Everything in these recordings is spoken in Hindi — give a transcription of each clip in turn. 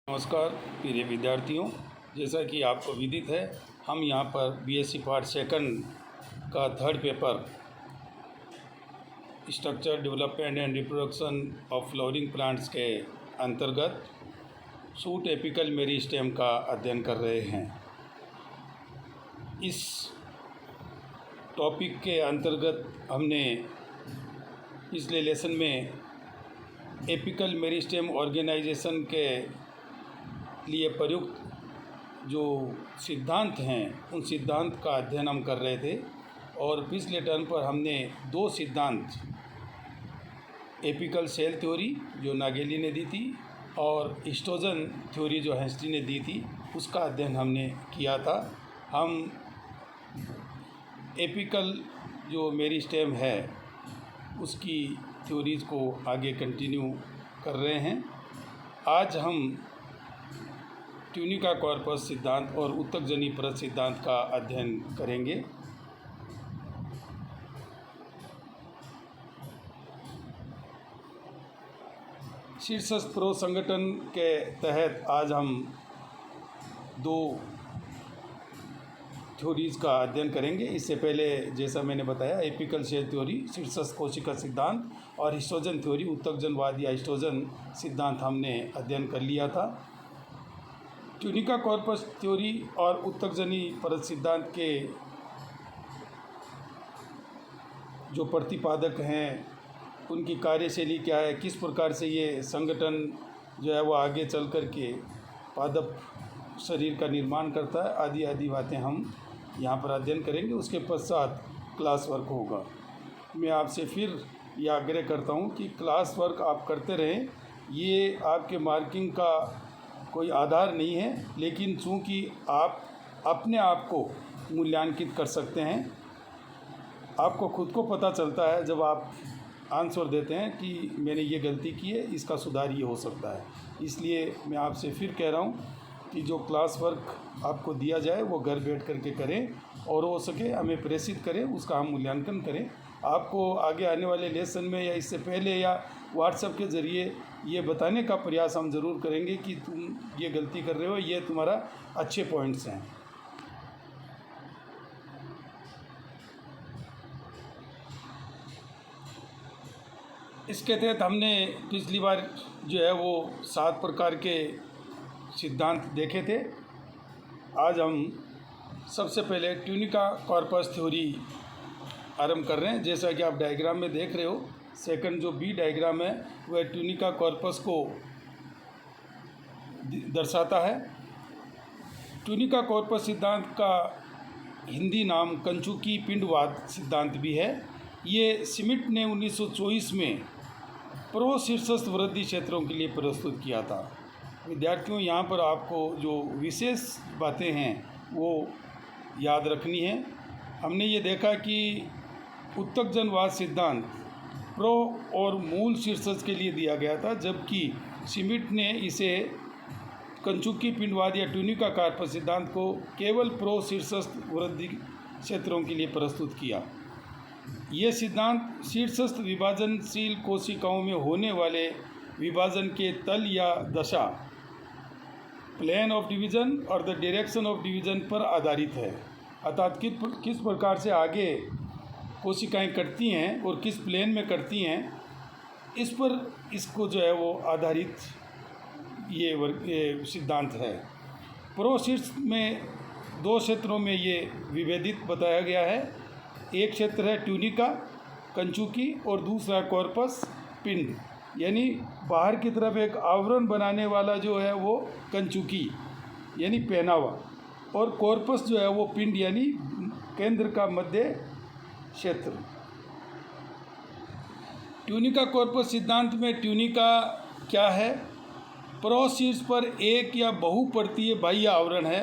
नमस्कार प्रिय विद्यार्थियों, जैसा कि आपको विदित है, हम यहाँ पर बीएससी पार्ट सेकंड का third paper structure development and reproduction of flowering plants के अंतर्गत शूट एपिकल मेरिस्टेम का अध्ययन कर रहे हैं। इस टॉपिक के अंतर्गत हमने पिछले लेसन में एपिकल मेरिस्टेम ऑर्गेनाइजेशन के लिए प्रयुक्त जो सिद्धांत हैं उन सिद्धांत का अध्ययन हम कर रहे थे और पिछले टर्म पर हमने दो सिद्धांत एपिकल सेल थ्योरी जो नागेली ने दी थी और हिस्टोजन थ्योरी जो हेंस्टी ने दी थी उसका अध्ययन हमने किया था। हम एपिकल जो मेरिस्टेम है उसकी थ्योरीज़ को आगे कंटिन्यू कर रहे हैं। आज हम ट्यूनिका कॉर्पस सिद्धांत और उत्तकजनी परत सिद्धांत का अध्ययन करेंगे। शीर्षस्थ प्रो संगठन के तहत आज हम दो थ्योरीज़ का अध्ययन करेंगे। इससे पहले जैसा मैंने बताया एपिकल सेल थ्योरी, शीर्षस्थ कोशिका सिद्धांत और हिस्टोजन थ्योरी, उत्तकजनवाद या हिस्टोजन सिद्धांत हमने अध्ययन कर लिया था। ट्यूनिका कॉर्पस थ्योरी और उत्तकजनी परत सिद्धांत के जो प्रतिपादक हैं उनकी कार्यशैली क्या है, किस प्रकार से ये संगठन जो है वो आगे चल कर के पादप शरीर का निर्माण करता है, आदि आदि बातें हम यहाँ पर अध्ययन करेंगे। उसके पश्चात क्लास वर्क होगा। मैं आपसे फिर यह आग्रह करता हूँ कि क्लास वर्क आप करते रहें। ये आपके मार्किंग का कोई आधार नहीं है, लेकिन चूँकि आप अपने आप को मूल्यांकित कर सकते हैं, आपको खुद को पता चलता है जब आप आंसर देते हैं कि मैंने ये गलती की है, इसका सुधार ये हो सकता है। इसलिए मैं आपसे फिर कह रहा हूँ कि जो क्लास वर्क आपको दिया जाए वो घर बैठ कर के करें और हो सके हमें प्रेषित करें, उसका हम मूल्यांकन करें। आपको आगे आने वाले लेसन में या इससे पहले या व्हाट्सएप के ज़रिए ये बताने का प्रयास हम ज़रूर करेंगे कि तुम ये गलती कर रहे हो, ये तुम्हारा अच्छे पॉइंट्स हैं। इसके तहत हमने पिछली बार जो है वो 7 प्रकार के सिद्धांत देखे थे। आज हम सबसे पहले ट्यूनिका कॉर्पस थ्योरी आरंभ कर रहे हैं। जैसा कि आप डायग्राम में देख रहे हो, सेकंड जो बी डायग्राम है वह ट्यूनिका कॉर्पस को दर्शाता है। ट्यूनिका कॉर्पस सिद्धांत का हिंदी नाम कंचुकी पिंडवाद सिद्धांत भी है। ये स्मिथ ने 1924 में प्रो शीर्षस्थ वृद्धि क्षेत्रों के लिए प्रस्तुत किया था। विद्यार्थियों, यहाँ पर आपको जो विशेष बातें हैं वो याद रखनी है। हमने ये देखा कि उत्तकजनवाद सिद्धांत प्रो और मूल शीर्षस्थ के लिए दिया गया था, जबकि स्मिथ ने इसे कंचुकी पिंडवाद या ट्यूनिका कॉर्पस सिद्धांत को केवल प्रो शीर्षस्थ वृद्धि क्षेत्रों के लिए प्रस्तुत किया। ये सिद्धांत शीर्षस्थ विभाजनशील कोशिकाओं में होने वाले विभाजन के तल या दशा, प्लेन ऑफ डिवीज़न और द डायरेक्शन ऑफ डिवीज़न पर आधारित है। अर्थात किस प्रकार से आगे कोशिकाएं करती हैं और किस प्लेन में करती हैं, इस पर इसको जो है वो आधारित ये सिद्धांत है। प्रो शीर्ष में 2 क्षेत्रों में ये विभेदित बताया गया है। एक क्षेत्र है ट्यूनिका कंचुकी और दूसरा कॉर्पस पिंड, यानी बाहर की तरफ एक आवरण बनाने वाला जो है वो कंचुकी यानी पहनावा, और कॉर्पस जो है वो पिंड यानी केंद्र का मध्य क्षेत्र। ट्यूनिका कॉर्पस सिद्धांत में ट्यूनिका क्या है? प्रो शीर्ष पर एक या बहुपर्तीय बाह्य आवरण है,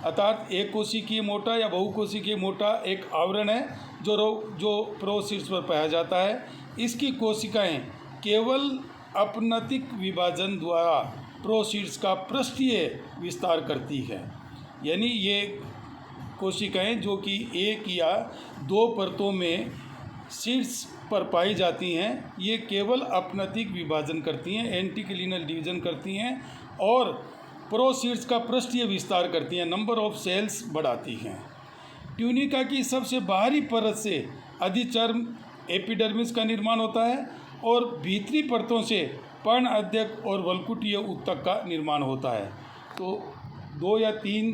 अर्थात एक कोशिकीय मोटा या बहुकोशिकीय मोटा एक आवरण है जो प्रो शीर्ष पर पाया जाता है। इसकी कोशिकाएं केवल अपनतिक विभाजन द्वारा प्रो शीर्ष का पृष्ठीय विस्तार करती है, यानी ये कोशिकाएं जो कि एक या 2 परतों में शीट्स पर पाई जाती हैं ये केवल अपनतिक विभाजन करती हैं, एंटीक्लिनल डिवीजन करती हैं और प्रोसीड्स का पृष्ठीय विस्तार करती हैं, नंबर ऑफ सेल्स बढ़ाती हैं। ट्यूनिका की सबसे बाहरी परत से अधिचर्म एपिडर्मिस का निर्माण होता है और भीतरी परतों से पर्ण अध्यक और वल्कुटीय ऊतक का निर्माण होता है। तो 2 या 3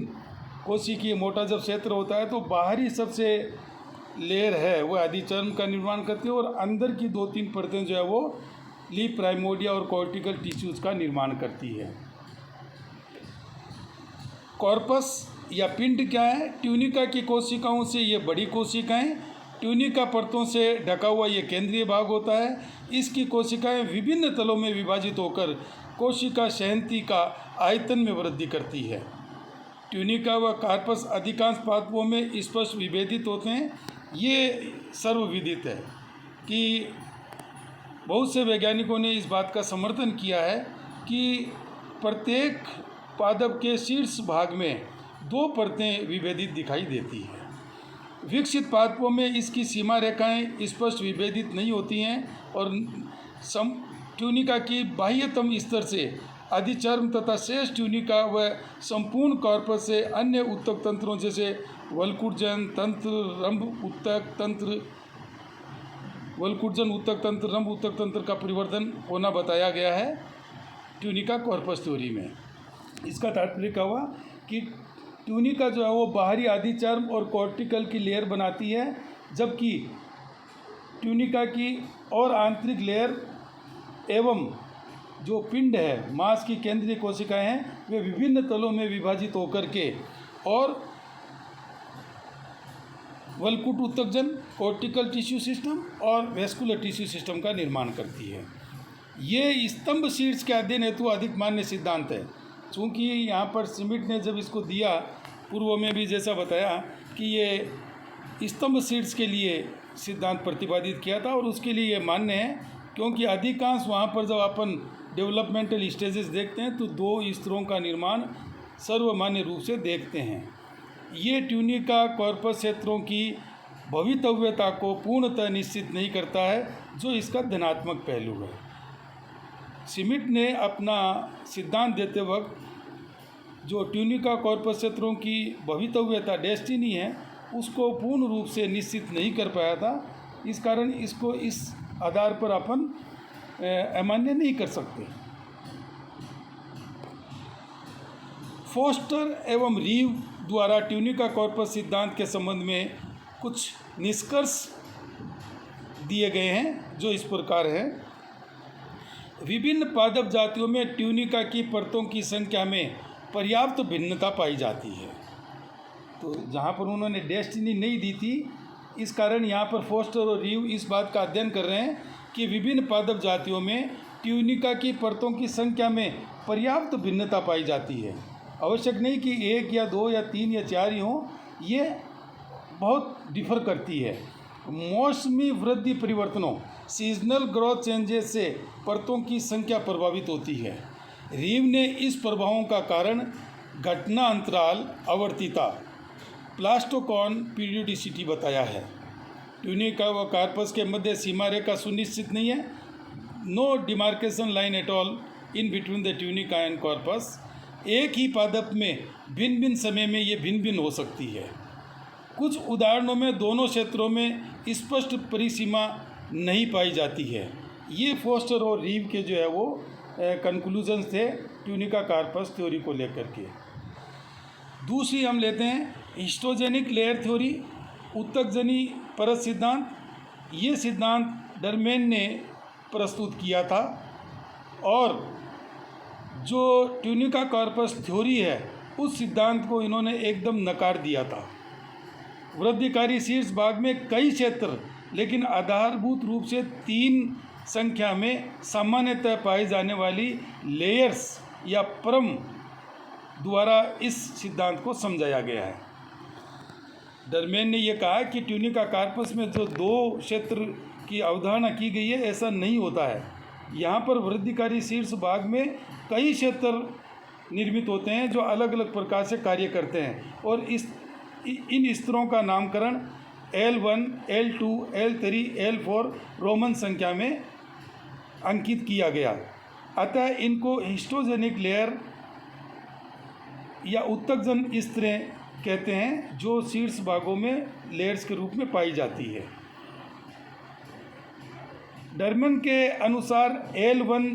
कोशिकीय मोटा जब क्षेत्र होता है तो बाहरी सबसे लेयर है वह अधिचर्म का निर्माण करती है और अंदर की 2-3 परतें जो है वो लीफ प्राइमोर्डिया और कॉर्टिकल टिश्यूज का निर्माण करती है। कॉर्पस या पिंड क्या है? ट्यूनिका की कोशिकाओं से ये बड़ी कोशिकाएं, ट्यूनिका परतों से ढका हुआ ये केंद्रीय भाग होता है। इसकी कोशिकाएं विभिन्न तलों में विभाजित होकर कोशिका सहनती का आयतन में वृद्धि करती है। ट्यूनिका व कार्पस अधिकांश पादपों में स्पष्ट विभेदित होते हैं। ये सर्वविदित है कि बहुत से वैज्ञानिकों ने इस बात का समर्थन किया है कि प्रत्येक पादप के शीर्ष भाग में 2 परतें विभेदित दिखाई देती हैं। विकसित पादपों में इसकी सीमा रेखाएं स्पष्ट विभेदित नहीं होती हैं और ट्यूनिका की बाह्यतम स्तर से अधिचर्म तथा शेष ट्यूनिका व संपूर्ण कॉर्पस से अन्य ऊतक तंत्रों जैसे वल्कुटजन तंत्र, रंभ ऊतक तंत्र, वल्कुटजन ऊतक तंत्र, रंभ ऊतक तंत्र का परिवर्तन होना बताया गया है ट्यूनिका कॉर्पस थ्योरी में। इसका तात्पर्य क्या हुआ कि ट्यूनिका जो है वो बाहरी अधिचर्म और कॉर्टिकल की लेयर बनाती है, जबकि ट्यूनिका की और आंतरिक लेयर एवं जो पिंड है, मांस की केंद्रीय कोशिकाएं हैं, वे विभिन्न तलों में विभाजित होकर के और वल्कुट ऊतकजन, कॉर्टिकल टिश्यू सिस्टम और वेस्कुलर टिश्यू सिस्टम का निर्माण करती है। ये स्तंभ शीट्स के अध्ययन हेतु अधिक मान्य सिद्धांत है। चूँकि यहाँ पर स्मिथ ने जब इसको दिया, पूर्व में भी जैसा बताया कि ये स्तंभ शीट्स के लिए सिद्धांत प्रतिपादित किया था और उसके लिए ये मान्य है, क्योंकि अधिकांश वहाँ पर जब अपन डेवलपमेंटल स्टेजेस देखते हैं तो 2 स्तरों का निर्माण सर्वमान्य रूप से देखते हैं। ये ट्यूनिका कॉर्पस क्षेत्रों की भवितव्यता को पूर्णतः निश्चित नहीं करता है, जो इसका धनात्मक पहलू है। स्मिथ ने अपना सिद्धांत देते वक्त जो ट्यूनिका कॉर्पस क्षेत्रों की भवितव्यता डेस्टिनी है उसको पूर्ण रूप से निश्चित नहीं कर पाया था। इस कारण इसको इस आधार पर अपन अमान्य नहीं कर सकते। फोस्टर एवं रीव द्वारा ट्यूनिका कॉर्पस सिद्धांत के संबंध में कुछ निष्कर्ष दिए गए हैं जो इस प्रकार हैं। विभिन्न पादप जातियों में ट्यूनिका की परतों की संख्या में पर्याप्त भिन्नता पाई जाती है। तो जहाँ पर उन्होंने डेस्टिनी नहीं दी थी, इस कारण यहाँ पर फोस्टर और रीव इस बात का अध्ययन कर रहे हैं कि विभिन्न पादप जातियों में ट्यूनिका की परतों की संख्या में पर्याप्त भिन्नता पाई जाती है। आवश्यक नहीं कि 1 या 2 या 3 या 4 ही हों, ये बहुत डिफर करती है। मौसमी वृद्धि परिवर्तनों सीजनल ग्रोथ चेंजेस से परतों की संख्या प्रभावित होती है। रीव ने इस प्रभावों का कारण घटना अंतराल, आवर्तिता, प्लास्टोकॉन पीरियोडिसिटी बताया है। ट्यूनिका व कार्पस के मध्य सीमा रेखा सुनिश्चित नहीं है। No demarcation line at all in between the tunica and corpus. एक ही पादप में भिन्न भिन्न समय में ये भिन्न भिन्न हो सकती है। कुछ उदाहरणों में दोनों क्षेत्रों में स्पष्ट परिसीमा नहीं पाई जाती है। ये फोस्टर और रीव के जो है वो कंक्लूजन्स थे ट्यूनिका कार्पस थ्योरी को लेकर के। दूसरी हम लेते हैं हिस्टोजेनिक लेयर थ्योरी, ऊतकजनी परत सिद्धांत। ये सिद्धांत डरमेन ने प्रस्तुत किया था और जो ट्यूनिका कॉर्पस थ्योरी है उस सिद्धांत को इन्होंने एकदम नकार दिया था। वृद्धिकारी शीर्ष भाग में कई क्षेत्र, लेकिन आधारभूत रूप से 3 संख्या में सामान्यतः पाई जाने वाली लेयर्स या परम द्वारा इस सिद्धांत को समझाया गया है। डरमेन ने यह कहा कि ट्यूनिका कार्पस में जो 2 क्षेत्र की अवधारणा की गई है, ऐसा नहीं होता है। यहाँ पर वृद्धिकारी शीर्ष भाग में कई क्षेत्र निर्मित होते हैं जो अलग अलग प्रकार से कार्य करते हैं और इन स्तरों का नामकरण L1, L2, L3, L4 Roman संख्या में अंकित किया गया। अतः इनको हिस्टोजेनिक लेयर या उत्तकजन स्तरें कहते हैं, जो शीर्ष भागों में लेयर्स के रूप में पाई जाती है। डरमन के अनुसार L1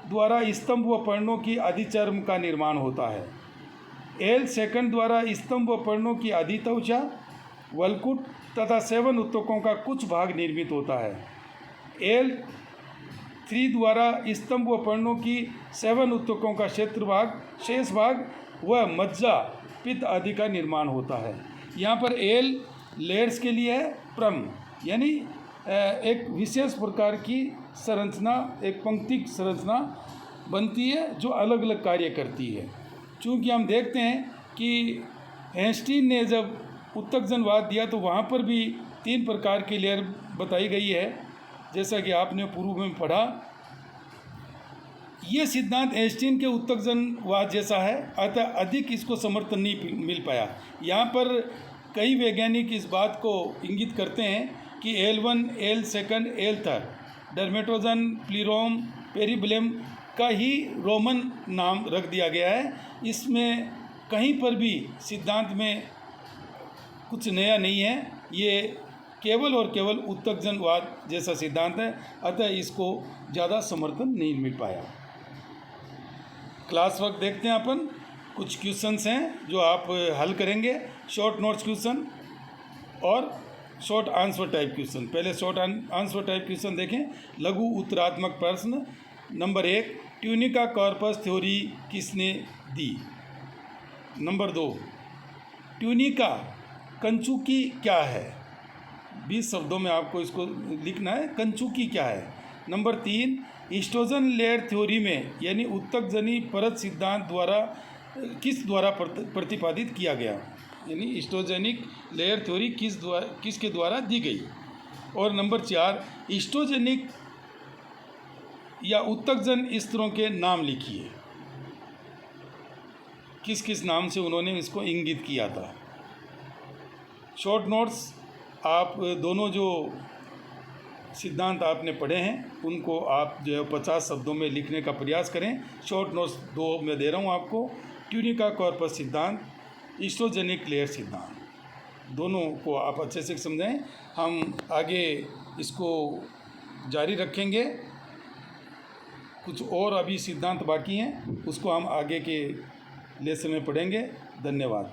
द्वारा स्तंभ व पर्णों की अधिचर्म का निर्माण होता है। L2 द्वारा स्तंभ व पर्णों की अधित्वचा, वल्कुट तथा सेवन उत्तकों का कुछ भाग निर्मित होता है। L3 द्वारा स्तंभ व पर्णों की सेवन उत्तकों का शेष भाग व मज्जा, पित्त आदि का निर्माण होता है। यहाँ पर L लेयर्स के लिए है, प्रम यानी एक विशेष प्रकार की संरचना, एक पंक्तिक संरचना बनती है जो अलग अलग कार्य करती है। चूँकि हम देखते हैं कि एंस्टीन ने जब उत्तकजनवाद दिया तो वहाँ पर भी 3 प्रकार की लेयर बताई गई है, जैसा कि आपने पूर्व में पढ़ा। ये सिद्धांत एंस्टीन के उत्तकजनवाद जैसा है, अतः अधिक इसको समर्थन नहीं मिल पाया। यहाँ पर कई वैज्ञानिक इस बात को इंगित करते हैं कि L1, L2, L3 डर्मेटोजन, प्लीरोम, पेरिबलम का ही रोमन नाम रख दिया गया है। इसमें कहीं पर भी सिद्धांत में कुछ नया नहीं है, ये केवल और केवल उत्तकजनवाद जैसा सिद्धांत है, अतः इसको ज़्यादा समर्थन नहीं मिल पाया। क्लास वर्क देखते हैं अपन। कुछ क्वेश्चंस हैं जो आप हल करेंगे, शॉर्ट नोट्स क्वेश्चन और शॉर्ट आंसर टाइप क्वेश्चन। पहले शॉर्ट आंसर टाइप क्वेश्चन देखें। लघु उत्तरात्मक प्रश्न। नंबर 1, ट्यूनिका कॉर्पस थ्योरी किसने दी? नंबर 2, ट्यूनिका कंचुकी क्या है? 20 शब्दों में आपको इसको लिखना है, कंचुकी क्या है। नंबर 3, हिस्टोजन लेयर थ्योरी में यानी उत्तकजनी परत सिद्धांत द्वारा किस द्वारा प्रतिपादित किया गया, यानी हिस्टोजेनिक लेयर थ्योरी किसके द्वारा दी गई। और नंबर 4, हिस्टोजेनिक या उत्तकजन स्तरों के नाम लिखिए, किस किस नाम से उन्होंने इसको इंगित किया था। शॉर्ट नोट्स, आप दोनों जो सिद्धांत आपने पढ़े हैं उनको आप जो है 50 शब्दों में लिखने का प्रयास करें। शॉर्ट नोट्स 2 में दे रहा हूँ आपको। ट्यूनिका कॉर्पस सिद्धांत, हिस्टोजेनिक लेयर सिद्धांत, दोनों को आप अच्छे से समझें। हम आगे इसको जारी रखेंगे, कुछ और अभी सिद्धांत बाकी हैं, उसको हम आगे के लेसन में पढ़ेंगे। धन्यवाद।